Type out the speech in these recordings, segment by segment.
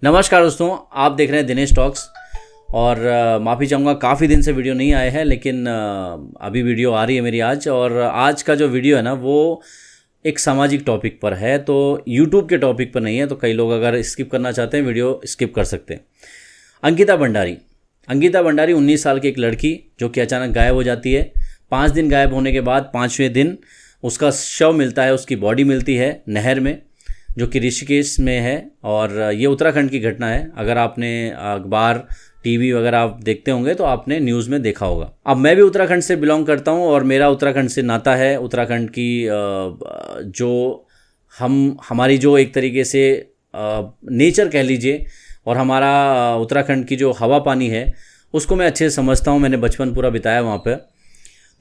नमस्कार दोस्तों, आप देख रहे हैं दिनेश टॉक्स। और माफ़ी चाहूँगा, काफ़ी दिन से वीडियो नहीं आए हैं, लेकिन अभी वीडियो आ रही है मेरी आज। और आज का जो वीडियो है ना, वो एक सामाजिक टॉपिक पर है, तो यूट्यूब के टॉपिक पर नहीं है। तो कई लोग अगर स्किप करना चाहते हैं वीडियो स्किप कर सकते हैं। अंकिता भंडारी 19 साल की एक लड़की जो कि अचानक गायब हो जाती है। 5 दिन गायब होने के बाद 5वें दिन उसका शव मिलता है, उसकी बॉडी मिलती है नहर में, जो कि ऋषिकेश में है। और ये उत्तराखंड की घटना है। अगर आपने अखबार, टीवी वगैरह आप देखते होंगे तो आपने न्यूज़ में देखा होगा। अब मैं भी उत्तराखंड से बिलोंग करता हूँ और मेरा उत्तराखंड से नाता है। उत्तराखंड की जो हमारी जो एक तरीके से नेचर कह लीजिए, और हमारा उत्तराखंड की जो हवा पानी है उसको मैं अच्छे से समझता हूँ। मैंने बचपन पूरा बिताया वहाँ पर।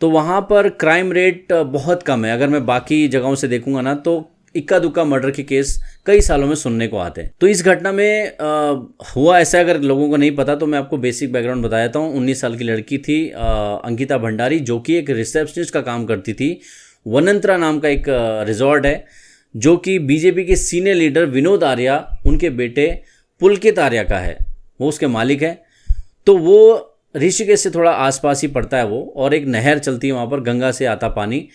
तो वहाँ पर क्राइम रेट बहुत कम है। अगर मैं बाकी जगहों से देखूँगा ना, तो इक्का दुक्का मर्डर के केस कई सालों में सुनने को आते हैं। तो इस घटना में हुआ ऐसा, अगर लोगों को नहीं पता तो मैं आपको बेसिक बैकग्राउंड बता देता हूँ। 19 साल की लड़की थी अंकिता भंडारी, जो कि एक रिसेप्शनिस्ट का काम करती थी। वनंतरा नाम का एक रिजॉर्ट है, जो कि बीजेपी के सीनियर लीडर विनोद आर्या, उनके बेटे पुलकित आर्या का है। वो उसके मालिक हैं। तो वो ऋषिकेश से थोड़ा आसपास ही पड़ता है वो, और एक नहर चलती है वहाँ पर, गंगा से आता पानी।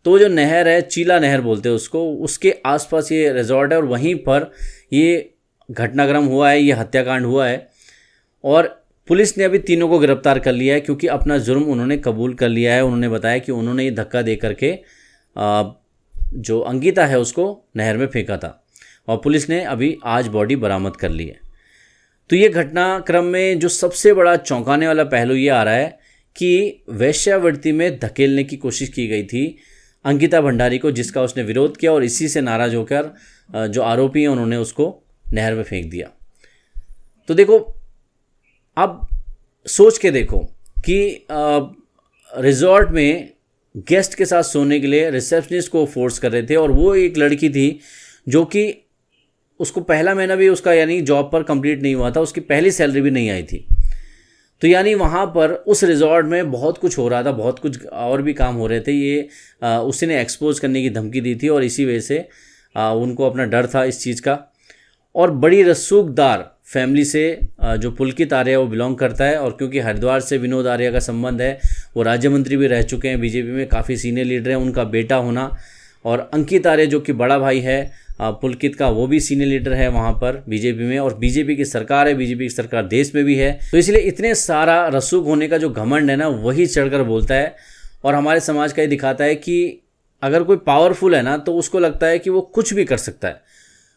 तो वो जो नहर है, चीला नहर बोलते हैं उसको, उसके आसपास ये रिजॉर्ट है और वहीं पर ये घटनाक्रम हुआ है, ये हत्याकांड हुआ है। और पुलिस ने अभी तीनों को गिरफ्तार कर लिया है, क्योंकि अपना जुर्म उन्होंने कबूल कर लिया है। उन्होंने बताया कि उन्होंने ये धक्का दे करके जो अंकिता है उसको नहर में फेंका था, और पुलिस ने अभी आज बॉडी बरामद कर ली है। तो ये घटनाक्रम में जो सबसे बड़ा चौंकाने वाला पहलू ये आ रहा है कि वेश्यावृत्ति में धकेलने की कोशिश की गई थी अंकिता भंडारी को, जिसका उसने विरोध किया, और इसी से नाराज होकर जो आरोपी हैं उन्होंने उसको नहर में फेंक दिया। तो देखो, अब सोच के देखो कि रिजॉर्ट में गेस्ट के साथ सोने के लिए रिसेप्शनिस्ट को फोर्स कर रहे थे, और वो एक लड़की थी जो कि उसको पहला महीना भी उसका यानी जॉब पर कंप्लीट नहीं हुआ था, उसकी पहली सैलरी भी नहीं आई थी। तो यानी वहाँ पर उस रिजॉर्ट में बहुत कुछ हो रहा था, बहुत कुछ और भी काम हो रहे थे। ये उसने एक्सपोज करने की धमकी दी थी, और इसी वजह से उनको अपना डर था इस चीज़ का। और बड़ी रसूखदार फैमिली से जो पुलकित आर्या वो बिलोंग करता है, और क्योंकि हरिद्वार से विनोद आर्या का संबंध है, वो राज्य मंत्री भी रह चुके हैं बीजेपी में, काफ़ी सीनियर लीडर हैं, उनका बेटा होना, और अंकित आर्या जो कि बड़ा भाई है पुलकित का, वो भी सीनियर लीडर है वहाँ पर बीजेपी में, और बीजेपी की सरकार है, बीजेपी की सरकार देश में भी है। तो इसलिए इतने सारा रसूख होने का जो घमंड है ना, वही चढ़कर बोलता है। और हमारे समाज का ये दिखाता है कि अगर कोई पावरफुल है ना, तो उसको लगता है कि वो कुछ भी कर सकता है,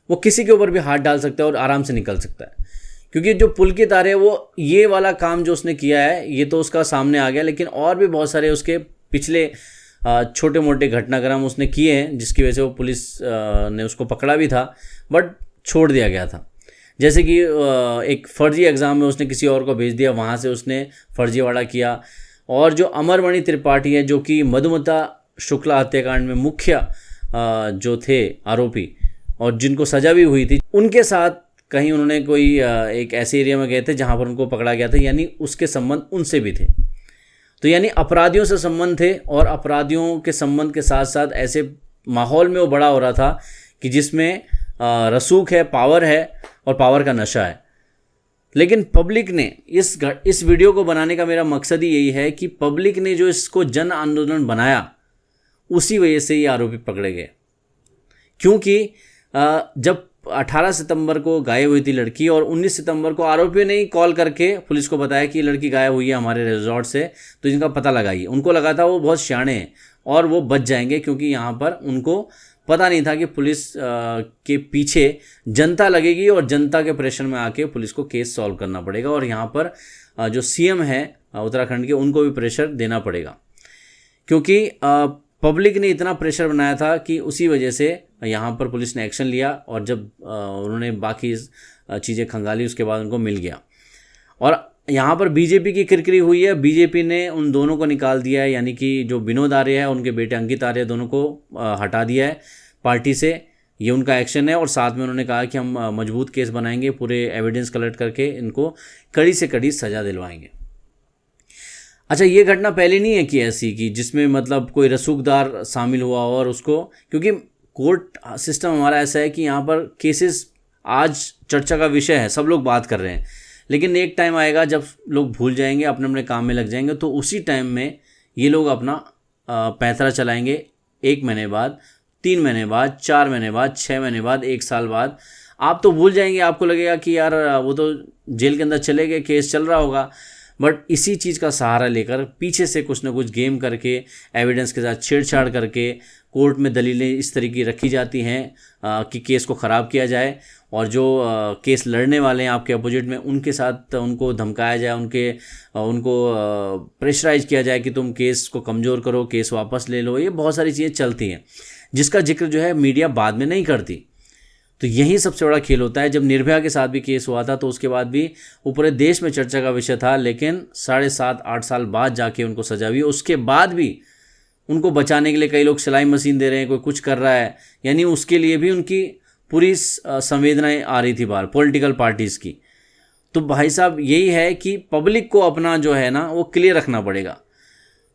वो किसी के ऊपर भी हाथ डाल सकता है और आराम से निकल सकता है। क्योंकि जो पुलकित आर्या, वो ये वाला काम जो उसने किया है, ये तो उसका सामने आ गया, लेकिन और भी बहुत सारे उसके पिछले छोटे मोटे घटनाक्रम उसने किए हैं, जिसकी वजह से वो पुलिस ने उसको पकड़ा भी था, बट छोड़ दिया गया था। जैसे कि एक फर्जी एग्ज़ाम में उसने किसी और को भेज दिया, वहाँ से उसने फर्जीवाड़ा किया। और जो अमरमणि त्रिपाठी है, जो कि मधुमता शुक्ला हत्याकांड में मुख्य जो थे आरोपी, और जिनको सज़ा भी हुई थी, उनके साथ कहीं उन्होंने कोई एक ऐसे एरिया में गए थे जहाँ पर उनको पकड़ा गया था, यानी उसके संबंध उनसे भी थे। तो यानी अपराधियों से संबंध थे, और अपराधियों के संबंध के साथ साथ ऐसे माहौल में वो बड़ा हो रहा था कि जिसमें रसूख है, पावर है, और पावर का नशा है। लेकिन पब्लिक ने इस वीडियो को बनाने का मेरा मकसद ही यही है कि पब्लिक ने जो इसको जन आंदोलन बनाया, उसी वजह से ये आरोपी पकड़े गए। क्योंकि जब 18 सितंबर को गायब हुई थी लड़की, और 19 सितंबर को आरोपियों ने ही कॉल करके पुलिस को बताया कि लड़की गायब हुई है हमारे रिजॉर्ट से, तो इनका पता लगाइए। उनको लगा था वो बहुत सियाणे हैं और वो बच जाएंगे, क्योंकि यहाँ पर उनको पता नहीं था कि पुलिस के पीछे जनता लगेगी, और जनता के प्रेशर में आके पुलिस को केस सॉल्व करना पड़ेगा, और यहाँ पर जो सीएम है उत्तराखंड के, उनको भी प्रेशर देना पड़ेगा। क्योंकि पब्लिक ने इतना प्रेशर बनाया था कि उसी वजह से यहाँ पर पुलिस ने एक्शन लिया, और जब उन्होंने बाकी चीज़ें खंगाली, उसके बाद उनको मिल गया। और यहाँ पर बीजेपी की किरकिरी हुई है, बीजेपी ने उन दोनों को निकाल दिया है, यानी कि जो विनोद आर्या है, उनके बेटे अंकित आर्या, दोनों को हटा दिया है पार्टी से। ये उनका एक्शन है, और साथ में उन्होंने कहा कि हम मजबूत केस बनाएंगे, पूरे एविडेंस कलेक्ट करके इनको कड़ी से कड़ी सज़ा दिलवाएंगे। अच्छा, ये घटना पहले नहीं है कि ऐसी कि जिसमें मतलब कोई रसूखदार शामिल हुआ और उसको, क्योंकि कोर्ट सिस्टम हमारा ऐसा है कि यहाँ पर केसेस आज चर्चा का विषय है, सब लोग बात कर रहे हैं, लेकिन एक टाइम आएगा जब लोग भूल जाएंगे, अपने अपने काम में लग जाएंगे, तो उसी टाइम में ये लोग अपना पैंतरा चलाएंगे 1 महीने बाद, 3 महीने बाद, 4 महीने बाद, 6 महीने बाद, 1 साल बाद। आप तो भूल जाएंगे, आपको लगेगा कि यार वो तो जेल के अंदर चले गए, केस चल रहा होगा। बट इसी चीज़ का सहारा लेकर पीछे से कुछ ना कुछ गेम करके, एविडेंस के साथ छेड़छाड़ करके कोर्ट में दलीलें इस तरीके रखी जाती हैं कि केस को ख़राब किया जाए, और जो केस लड़ने वाले हैं आपके अपोजिट में, उनके साथ उनको धमकाया जाए, उनको प्रेशराइज किया जाए कि तुम केस को कमज़ोर करो, केस वापस ले लो। ये बहुत सारी चीज़ें चलती हैं जिसका जिक्र जो है मीडिया बाद में नहीं करती। तो यही सबसे बड़ा खेल होता है। जब निर्भया के साथ भी केस हुआ था तो उसके बाद भी वो पूरे देश में चर्चा का विषय था, लेकिन 7.5-8 साल बाद जाके उनको सजा हुई। उसके बाद भी उनको बचाने के लिए कई लोग सिलाई मशीन दे रहे हैं, कोई कुछ कर रहा है, यानी उसके लिए भी उनकी पूरी संवेदनाएं आ रही थी बाहर पॉलिटिकल पार्टीज़ की। तो भाई साहब यही है कि पब्लिक को अपना जो है ना वो क्लियर रखना पड़ेगा।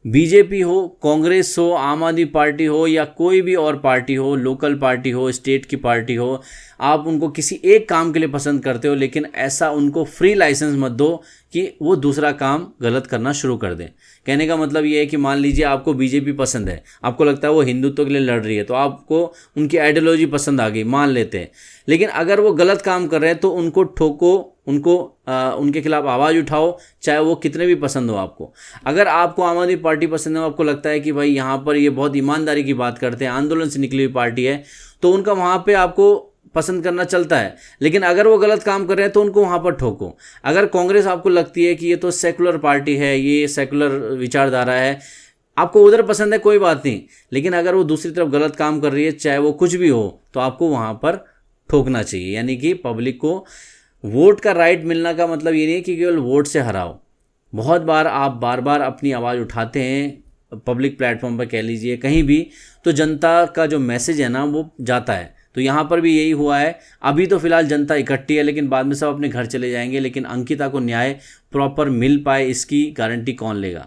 बीजेपी हो, कांग्रेस हो, आम आदमी पार्टी हो, या कोई भी और पार्टी हो, लोकल पार्टी हो, स्टेट की पार्टी हो, आप उनको किसी एक काम के लिए पसंद करते हो, लेकिन ऐसा उनको फ्री लाइसेंस मत दो कि वो दूसरा काम गलत करना शुरू कर दें। कहने का मतलब ये है कि मान लीजिए आपको बीजेपी पसंद है, आपको लगता है वो हिंदुत्व के लिए लड़ रही है, तो आपको उनकी आइडियोलॉजी पसंद आ गई, मान लेते हैं। लेकिन अगर वो गलत काम कर रहे हैं तो उनको ठोको, उनके खिलाफ आवाज़ उठाओ, चाहे वो कितने भी पसंद हो आपको। अगर आपको आम आदमी पार्टी पसंद है, आपको लगता है कि भाई यहाँ पर ये बहुत ईमानदारी की बात करते हैं, आंदोलन से निकली हुई पार्टी है, तो उनका वहाँ पे आपको पसंद करना चलता है। लेकिन अगर वो गलत काम कर रहे हैं तो उनको वहाँ पर ठोको। अगर कांग्रेस आपको लगती है कि ये तो सेकुलर पार्टी है, ये सेकुलर विचारधारा है, आपको उधर पसंद है, कोई बात नहीं, लेकिन अगर वो दूसरी तरफ गलत काम कर रही है, चाहे वो कुछ भी हो, तो आपको वहाँ पर ठोकना चाहिए। यानी कि पब्लिक को वोट का राइट मिलना का मतलब ये नहीं है कि केवल वोट से हराओ। बहुत बार आप बार बार अपनी आवाज़ उठाते हैं पब्लिक प्लेटफॉर्म पर, कह लीजिए कहीं भी, तो जनता का जो मैसेज है ना वो जाता है। तो यहाँ पर भी यही हुआ है। अभी तो फिलहाल जनता इकट्ठी है, लेकिन बाद में सब अपने घर चले जाएंगे, लेकिन अंकिता को न्याय प्रॉपर मिल पाए इसकी गारंटी कौन लेगा।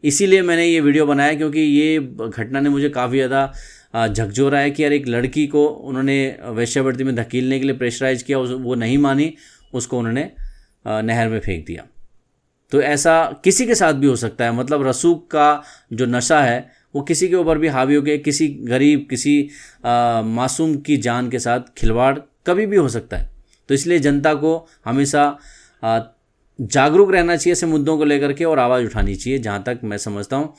इसीलिए मैंने ये वीडियो बनाया, क्योंकि ये घटना ने मुझे काफ़ी ज़्यादा झकझोरा है कि यार एक लड़की को उन्होंने वेश्यावृत्ति में धकेलने के लिए प्रेशराइज किया, वो नहीं मानी, उसको उन्होंने नहर में फेंक दिया। तो ऐसा किसी के साथ भी हो सकता है। मतलब रसूख का जो नशा है वो किसी के ऊपर भी हावी हो गया, किसी गरीब, किसी मासूम की जान के साथ खिलवाड़ कभी भी हो सकता है। तो इसलिए जनता को हमेशा जागरूक रहना चाहिए ऐसे मुद्दों को लेकर के, और आवाज़ उठानी चाहिए, जहाँ तक मैं समझता हूँ।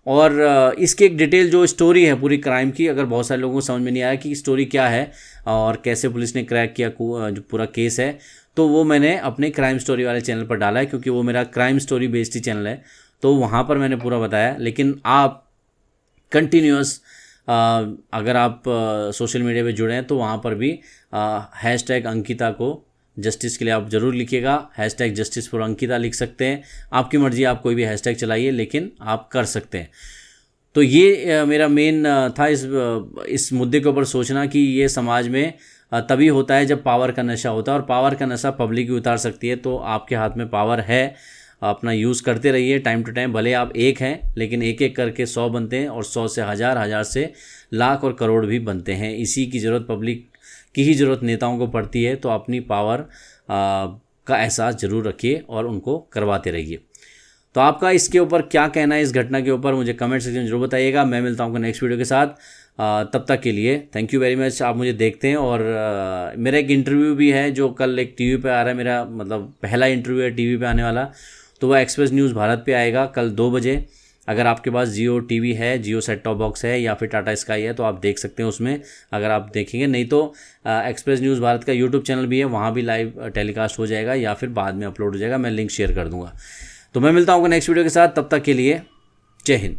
और इसकी एक डिटेल जो स्टोरी है पूरी क्राइम की, अगर बहुत सारे लोगों को समझ में नहीं आया कि स्टोरी क्या है और कैसे पुलिस ने क्रैक किया जो पूरा केस है, तो वो मैंने अपने क्राइम स्टोरी वाले चैनल पर डाला है, क्योंकि वो मेरा क्राइम स्टोरी बेस्ड ही चैनल है, तो वहाँ पर मैंने पूरा बताया। लेकिन आप कंटिन्यूअस अगर आप सोशल मीडिया पे जुड़े हैं तो वहाँ पर भी हैशटैग अंकिता को जस्टिस के लिए आप ज़रूर लिखिएगा। हैशटैग जस्टिस फॉर अंकिता लिख सकते हैं, आपकी मर्ज़ी, आप कोई भी हैशटैग चलाइए, लेकिन आप कर सकते हैं। तो ये मेरा मेन था इस मुद्दे के ऊपर सोचना कि ये समाज में तभी होता है जब पावर का नशा होता है, और पावर का नशा पब्लिक भी उतार सकती है। तो आपके हाथ में पावर है, अपना यूज़ करते रहिए टाइम टू टाइम। भले आप एक हैं, लेकिन एक एक करके 100 बनते हैं, और 100 से हज़ार, हज़ार से लाख और करोड़ भी बनते हैं। इसी की ज़रूरत पब्लिक की ही ज़रूरत नेताओं को पड़ती है। तो अपनी पावर का एहसास ज़रूर रखिए और उनको करवाते रहिए। तो आपका इसके ऊपर क्या कहना है, इस घटना के ऊपर, मुझे कमेंट सेक्शन में जरूर बताइएगा। मैं मिलता हूँ नेक्स्ट वीडियो के साथ। तब तक के लिए थैंक यू वेरी मच। आप मुझे देखते हैं, और मेरा एक इंटरव्यू भी है जो कल एक टीवी पे आ रहा है, मेरा मतलब पहला इंटरव्यू है टीवी पे आने वाला। तो वह एक्सप्रेस न्यूज़ भारत पे आएगा कल 2 बजे। अगर आपके पास जियो टीवी है, जियो सेट टॉप बॉक्स है, या फिर टाटा स्काई है, तो आप देख सकते हैं उसमें, अगर आप देखेंगे। नहीं तो एक्सप्रेस न्यूज़ भारत का यूट्यूब चैनल भी है, वहाँ भी लाइव टेलीकास्ट हो जाएगा, या फिर बाद में अपलोड हो जाएगा। मैं लिंक शेयर कर दूँगा। तो मैं मिलता हूँ नेक्स्ट वीडियो के साथ। तब तक के लिए जय हिंद।